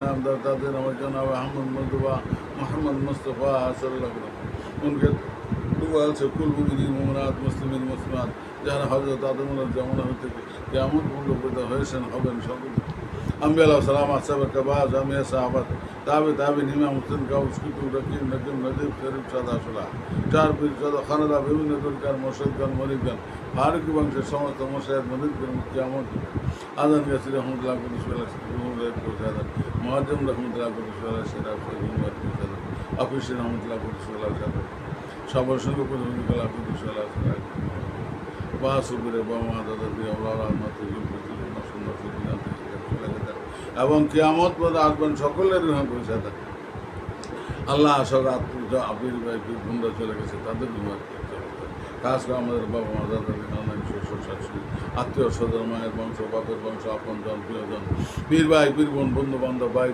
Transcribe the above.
दादे जनाब अहमद मरतबा मोहम्मद मुस्तफ़ा उनके दुआ से कुल मुमिनीन मुमिनात मुस्लिमीन मुस्लिमात যারা হযরত আদমের জামানা হতে কিয়ামত পর্যন্ত পয়দা হয়েছেন হবেন সকল আম্বিয়া আলাইহিস সালাম আসহাবে কাবাজ আমিয়া সাহাবাত তাবে ইমাম হোসেন গাউস কুতুব রকিম নকিম নজিব শরীফ সাদা সুলা চার পীর সাদা খানদা বিভিন্ন দরকার মুর্শিদগণ মরিদগণ ফারুকি বংশের সমস্ত মুশায়েখ মরিদগণ কিয়ামত আজান গাছি রহমতুল্লাহ কুদুস ওয়ালা পৌঁছাদা মুআজ্জম রহমতুল্লাহ কুদুস ওয়ালা সেরা পৌঁছাদা আফিস রহমতুল্লাহ কুদুস ওয়ালা সাদা সবার সঙ্গে প্রতিনিধিকলা কুদুস ওয়ালা সাদা বাসুবিরে বাবা দাদা দিয়ে আল্লাহ রহমত সুন্দর এবং কিয়ামত পর্যন্ত আসবেন সকলের পৌঁছে থাকে আল্লাহ আসক আপির ভাই বন্ধুরা চলে গেছে তাদের কাজ করে আমাদের বাবা মা দাদা শ্বশুর শাশুড়ি আত্মীয় স্বজন মায়ের বংশ বাপের বংশ আপন জন প্রিয়জন পীর ভাই পীর বোন বন্ধু বান্ধব ভাই